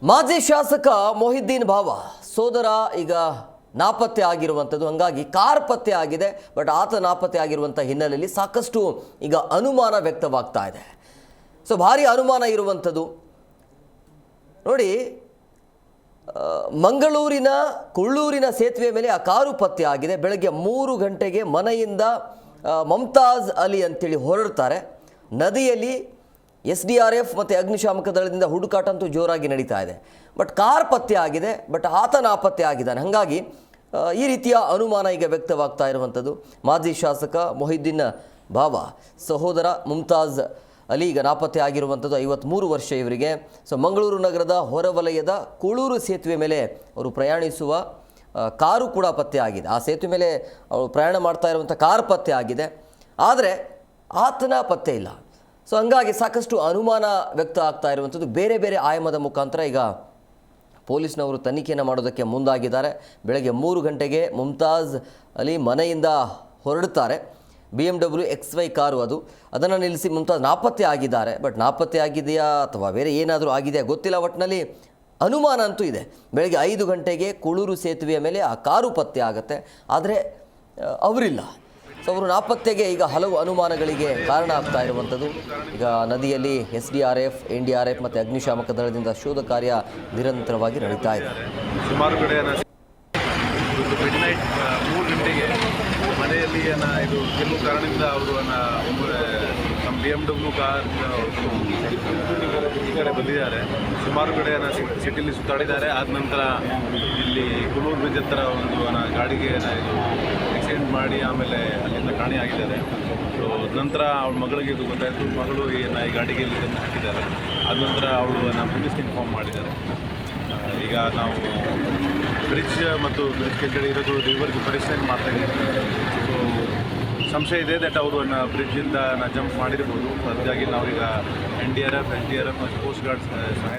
ಮಾಜಿ ಶಾಸಕ ಮೊಹಿದ್ದೀನ್ ಭಾವ ಸೋದರ ಈಗ ನಾಪತ್ತೆ ಆಗಿರುವಂಥದ್ದು. ಹಾಗಾಗಿ ಕಾರ್ ಪತ್ತೆ ಆಗಿದೆ, ಬಟ್ ಆತ ನಾಪತ್ತೆ ಆಗಿರುವಂಥ ಹಿನ್ನೆಲೆಯಲ್ಲಿ ಸಾಕಷ್ಟು ಈಗ ಅನುಮಾನ ವ್ಯಕ್ತವಾಗ್ತಾ ಇದೆ. ಸೊ ಭಾರಿ ಅನುಮಾನ ಇರುವಂಥದ್ದು ನೋಡಿ, ಮಂಗಳೂರಿನ ಕುಳ್ಳೂರಿನ ಸೇತುವೆ ಮೇಲೆ ಆ ಕಾರು ಪತ್ತೆ ಆಗಿದೆ. ಬೆಳಗ್ಗೆ 3 ಗಂಟೆಗೆ ಮನೆಯಿಂದ ಮಮ್ತಾಜ್ ಅಲಿ ಅಂತೇಳಿ ಹೊರಡ್ತಾರೆ. ನದಿಯಲ್ಲಿ SDRF ಮತ್ತು ಅಗ್ನಿಶಾಮಕ ದಳದಿಂದ ಹುಡುಕಾಟ ಅಂತೂ ಜೋರಾಗಿ ನಡೀತಾ ಇದೆ. ಬಟ್ ಕಾರ್ ಪತ್ತೆ ಆಗಿದೆ, ಬಟ್ ಆತ ನಾಪತ್ತೆ ಆಗಿದ್ದಾನೆ. ಹಾಗಾಗಿ ಈ ರೀತಿಯ ಅನುಮಾನ ಈಗ ವ್ಯಕ್ತವಾಗ್ತಾ ಇರುವಂಥದ್ದು. ಮಾಜಿ ಶಾಸಕ ಮೊಹಿದ್ದೀನ್ ಭಾವ ಸಹೋದರ ಮುಮ್ತಾಜ್ ಅಲಿ ಈಗ ನಾಪತ್ತೆ ಆಗಿರುವಂಥದ್ದು. 53 ವರ್ಷ ಇವರಿಗೆ. ಸೊ ಮಂಗಳೂರು ನಗರದ ಹೊರವಲಯದ ಕುಳೂರು ಸೇತುವೆ ಮೇಲೆ ಅವರು ಪ್ರಯಾಣಿಸುವ ಕಾರು ಕೂಡ ಪತ್ತೆ ಆಗಿದೆ. ಆ ಸೇತುವೆ ಮೇಲೆ ಅವರು ಪ್ರಯಾಣ ಮಾಡ್ತಾ ಇರುವಂಥ ಕಾರ್ ಪತ್ತೆ ಆಗಿದೆ, ಆದರೆ ಆತನ ಪತ್ತೆ ಇಲ್ಲ. ಸೊ ಹಂಗಾಗಿ ಸಾಕಷ್ಟು ಅನುಮಾನ ವ್ಯಕ್ತ ಆಗ್ತಾ ಇರುವಂಥದ್ದು. ಬೇರೆ ಬೇರೆ ಆಯಾಮದ ಮುಖಾಂತರ ಈಗ ಪೊಲೀಸ್ನವರು ತನಿಖೆಯನ್ನು ಮಾಡೋದಕ್ಕೆ ಮುಂದಾಗಿದ್ದಾರೆ. ಬೆಳಗ್ಗೆ 3 ಗಂಟೆಗೆ ಮುಮ್ತಾಜ್ ಅಲಿ ಮನೆಯಿಂದ ಹೊರಡುತ್ತಾರೆ. BMW XY ಕಾರು ಅದನ್ನು ನಿಲ್ಲಿಸಿ ಮುಮ್ತಾಜ್ ನಾಪತ್ತೆ ಆಗಿದ್ದಾರೆ. ಬಟ್ ನಾಪತ್ತೆ ಆಗಿದೆಯಾ ಅಥವಾ ಬೇರೆ ಏನಾದರೂ ಆಗಿದೆಯಾ ಗೊತ್ತಿಲ್ಲ. ಒಟ್ಟಿನಲ್ಲಿ ಅನುಮಾನ ಅಂತೂ ಇದೆ. ಬೆಳಗ್ಗೆ 5 ಗಂಟೆಗೆ ಕುಳೂರು ಸೇತುವೆಯ ಮೇಲೆ ಆ ಕಾರು ಪತ್ತೆ ಆಗುತ್ತೆ, ಆದರೆ ಅವರಿಲ್ಲ. ಸೊ ಅವರು ನಾಪತ್ತೆಗೆ ಈಗ ಹಲವು ಅನುಮಾನಗಳಿಗೆ ಕಾರಣ ಆಗ್ತಾ ಇರುವಂಥದ್ದು. ಈಗ ನದಿಯಲ್ಲಿ SDRF, NDRF ಮತ್ತು ಅಗ್ನಿಶಾಮಕ ದಳದಿಂದ ಶೋಧ ಕಾರ್ಯ ನಿರಂತರವಾಗಿ ನಡೀತಾ ಇದೆ. ಸುಮಾರು ಕಡೆ ಮಿಡ್ ನೈಟ್ 3 ಗಂಟೆಗೆ ಮನೆಯಲ್ಲಿ ಇದು ಕೆಲವು ಕಾರಣದಿಂದ ಅವರು ನಮ್ಮ BMW ಕಾರ್ ಈ ಕಡೆ ಬಂದಿದ್ದಾರೆ. ಸುಮಾರು ಕಡೆ ಸಿಟಿಲಿ ಸುತ್ತಾಡಿದ್ದಾರೆ. ಆದ ನಂತರ ಇಲ್ಲಿ ಕುಳೂರು ಬ್ರಿಡ್ಜ್ ಹತ್ರ ಒಂದು ಗಾಡಿಗೆ ಇದು ಆಕ್ಸಿಡೆಂಟ್ ಮಾಡಿ ಆಮೇಲೆ ಅಲ್ಲಿಂದ ಕಾಣೆಯಾಗಿದ್ದಾರೆ. ಸೊ ನಂತರ ಅವಳ ಮಗಳಿಗೆ ಇದು ಗೊತ್ತಾಯಿತು. ಮಗಳು ಈ ಗಾಡಿಗೆ ಇಲ್ಲಿ ತಂದು ಹಾಕಿದ್ದಾರೆ. ಆದ ನಂತರ ಅವಳು ಪೊಲೀಸ್ಗೆ ಇನ್ಫಾರ್ಮ್ ಮಾಡಿದ್ದಾರೆ. ಈಗ ನಾವು ಬ್ರಿಡ್ಜ್ ಮತ್ತು ಬ್ರಿಡ್ಜ್ ಕೆಳಗಡೆ ಇರೋದು ರಿವರ್ಗೆ ಪರಿಶೀಲನೆ ಮಾಡ್ತಾ ಇದ್ದೀವಿ. ಸೊ ಸಂಶಯ ಇದೆ ದಟ್ ಅವರು ಬ್ರಿಡ್ಜಿಂದ ಜಂಪ್ ಮಾಡಿರ್ಬೋದು. ಹಾಗಾಗಿ ನಾವೀಗ NDRF ಮತ್ತು ಕೋಸ್ಟ್ ಗಾರ್ಡ್ ಸಹಾಯ.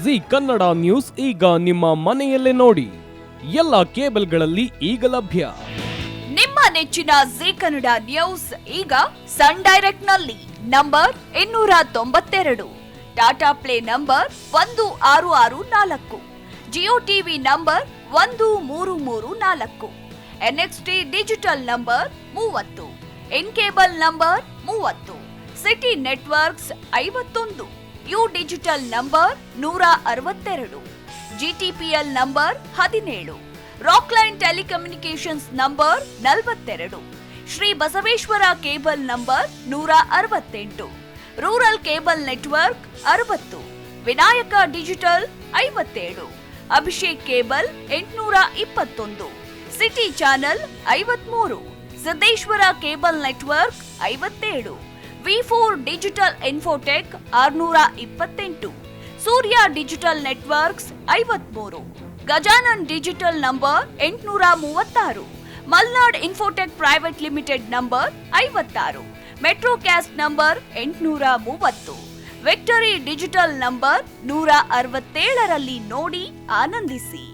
ಜಿ ಕನ್ನಡ ನ್ಯೂಸ್ ಈಗ ನಿಮ್ಮ ಮನೆಯಲ್ಲೇ ನೋಡಿ. ಎಲ್ಲ ಕೇಬಲ್ಗಳಲ್ಲಿ ಈಗ ಲಭ್ಯ. ನಿಮ್ಮ ನೆಚ್ಚಿನ ಜಿ ಕನ್ನಡ ನ್ಯೂಸ್ ಈಗ ಸನ್ ಡೈರೆಕ್ಟ್ ನಲ್ಲಿ number 292, Tata play number 1664, Jio TV number 1334, NXT digital number 30, in cable number 30, city networks 51, U digital number 162, GTPL number 17, Rockline telecommunications number 42, Shri Basaveshwara cable number 168, rural cable network 60, Vinayaka digital 57, Abhishek cable 821, city channel 53, Siddeshwara cable network 57, V4 digital Infotech 628, Surya digital networks 53, Gajanan digital number 836, Malnad infotech private limited number 56, Metrocast number 830, victory digital number 167ರಲ್ಲಿ ನೋಡಿ ಆನಂದಿಸಿ.